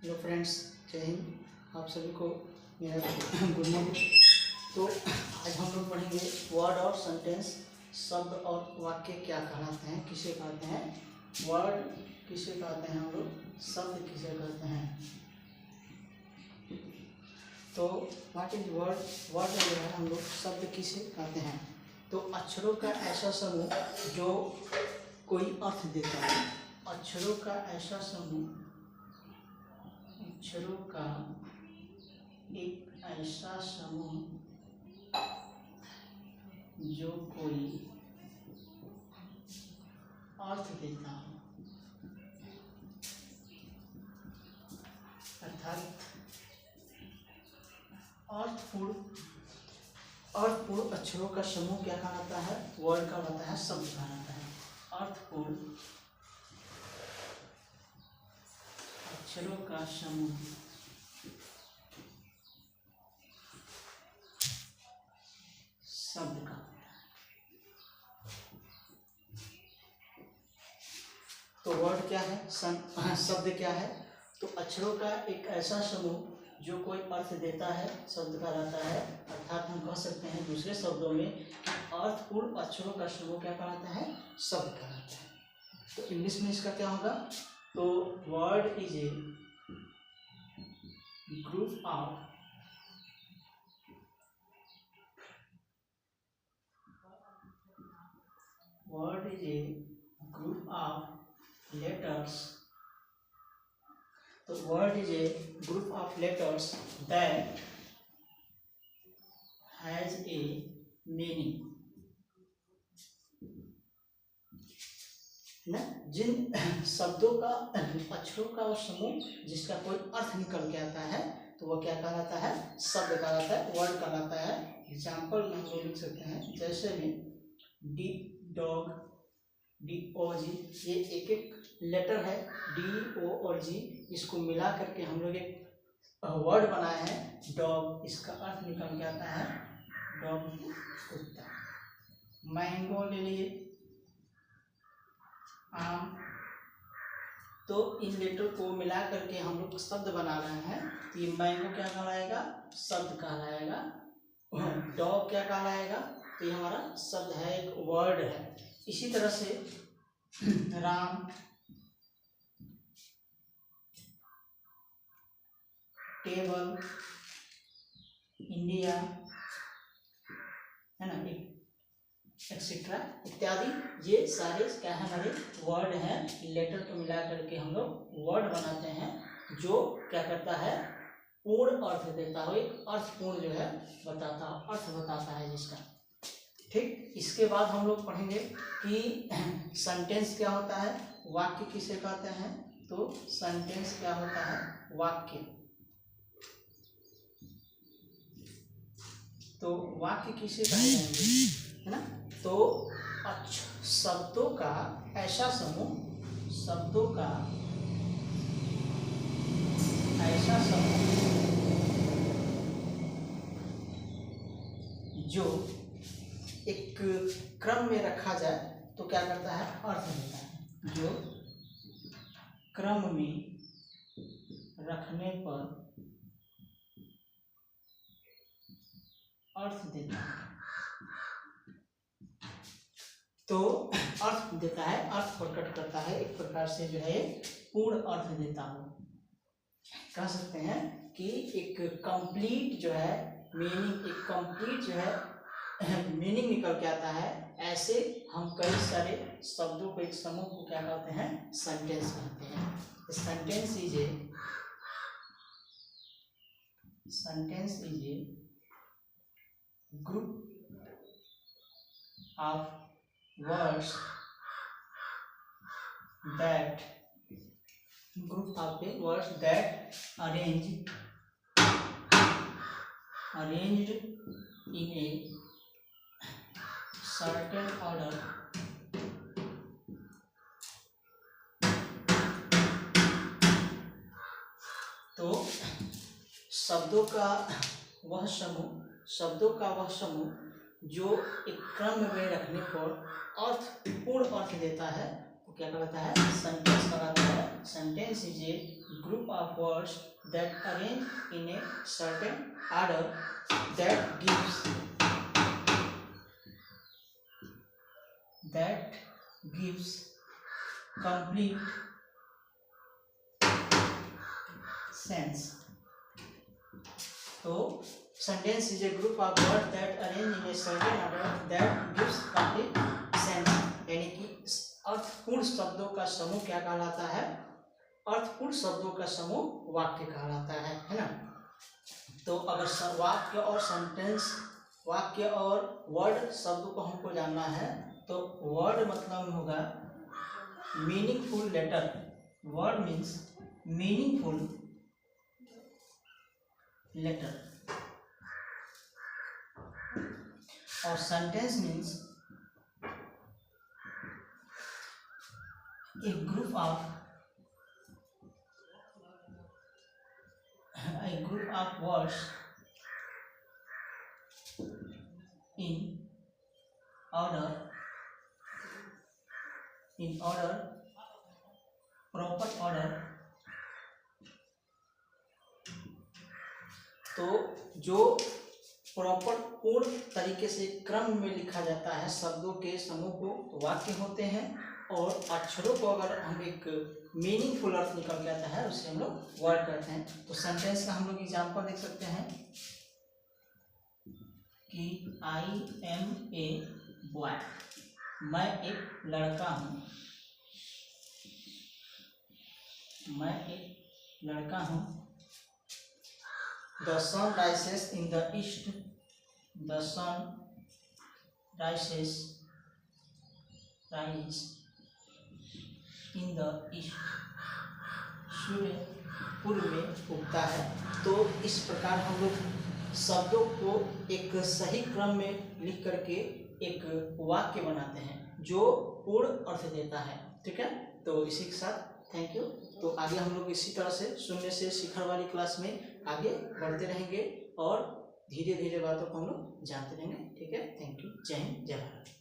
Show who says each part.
Speaker 1: Hello friends, जय हिंद। आप सभी को मेरा गुड मॉर्निंग। तो आज हम लोग पढ़ेंगे वर्ड और सेंटेंस। शब्द और वाक्य क्या कहलाते हैं, किसे कहते हैं। वर्ड किसे कहते हैं हम लोग, शब्द किसे कहते हैं। तो व्हाट इज वर्ड। वर्ड जो है हम लोग शब्द किसे कहते हैं। तो अक्षरों का ऐसा समूह जो कोई अर्थ देता है। अक्षरों का ऐसा समूह, अक्षरों का एक ऐसा समूह जो कोई अर्थ देता हो, अर्थात अर्थपूर्ण अक्षरों का समूह क्या कहलाता है, वर्ड कहलाता है, शब्द कहलाता है। अर्थपूर्ण अक्षरों का समूह शब्द का। तो वर्ड क्या है, शब्द क्या है। तो अक्षरों का एक ऐसा समूह जो कोई अर्थ देता है, शब्द कहलाता है। अर्थात हम कह सकते हैं दूसरे शब्दों में कि अर्थपूर्ण अक्षरों का समूह क्या कहलाता है, शब्द कहलाता है। तो इंग्लिश में इसका क्या होगा। तो word is a group of letters. The word is a group of letters that has a meaning. ना, जिन शब्दों का, अक्षरों का वो समूह जिसका कोई अर्थ निकल के आता है तो वह क्या कहलाता है, शब्द कहलाता है, वर्ड कहलाता है। एग्जाम्पल में हम लोग लिख सकते हैं, जैसे में डी डॉग, डी ओ जी, ये एक एक लेटर है, डी ओ और जी, इसको मिला करके हम लोग एक वर्ड बनाए हैं डॉग। इसका अर्थ निकल के आता है डॉग, कुत्ता। मैंगो ले लिए, आम। तो इन लेटर को मिला करके हम लोग शब्द बना रहे हैं। तो ये मैंगो क्या कहलाएगा, शब्द कहलाएगा। डॉग क्या कहलाएगा, तो ये हमारा शब्द है, एक वर्ड है। इसी तरह से राम, टेबल, इंडिया, है ना, एक्सेट्रा इत्यादि, ये सारे क्या है, हमारे वर्ड हैं। लेटर को मिला करके हम लोग वर्ड बनाते हैं जो क्या करता है, पूर्ण अर्थ देता हो, एक अर्थपूर्ण जो है बताता, अर्थ बताता है जिसका। ठीक, इसके बाद हम लोग पढ़ेंगे कि सेंटेंस क्या होता है, वाक्य किसे कहते हैं। तो सेंटेंस क्या होता है, वाक्य। तो वाक्य किसे कहे जाएंगे, है ना। तो शब्दों का ऐसा समूह, शब्दों का ऐसा समूह जो एक क्रम में रखा जाए तो क्या करता है, अर्थ देता है। जो क्रम में रखने पर अर्थ देता है। तो अर्थ देता है, अर्थ प्रकट करता है, एक प्रकार से जो है पूर्ण अर्थ देता हो। कह सकते हैं कि एक कंप्लीट जो है मीनिंग, एक कंप्लीट जो है मीनिंग निकल के आता है। ऐसे हम कई सारे शब्दों को, एक समूह को क्या कहते हैं, सेंटेंस कहते हैं। Sentence is a group of words that arranged in a certain order तो शब्दों का वह समूह जो एक क्रम में रखने पर पूर्ण अर्थ देता है, वो क्या कहलाता है? सेंटेंस कहलाता है। Sentence is a group of words that arrange in a certain order that gives complete sense. तो sentence is a group of words that arrange in a certain order that gives complete sense. यानी कि अर्थपूर्ण शब्दों का समूह क्या कहलाता है? अर्थपूर्ण शब्दों का समूह वाक्य कहलाता है ना। तो अगर वाक्य और सेंटेंस, वाक्य और वर्ड शब्दों को हमको जानना है तो वर्ड मतलब होगा meaningful letter. Word means meaningful letter और sentence means a group of words in order proper order। तो जो प्रॉपर पूर्ण तरीके से क्रम में लिखा जाता है शब्दों के समूह को तो वाक्य होते हैं, और अक्षरों को अगर हम एक मीनिंगफुल अर्थ निकल के आता है उसे हम लोग वर्ड करते हैं। तो सेंटेंस का हम लोग एग्जांपल देख सकते हैं कि आई एम ए बॉय, मैं एक लड़का हूँ, मैं एक लड़का हूँ। The sun rises in the east, the sun rises in the east, सूर्य पूर्व में उगता है। तो इस प्रकार हम लोग शब्दों को एक सही क्रम में लिख करके एक वाक्य बनाते हैं जो पूर्ण अर्थ देता है। ठीक है, तो इसी के साथ थैंक यू। तो आगे हम लोग इसी तरह से शून्य से शिखर वाली क्लास में आगे बढ़ते रहेंगे और धीरे धीरे बातों को हम लोग जानते रहेंगे। ठीक है, थैंक यू। जय हिंद, जय भारत।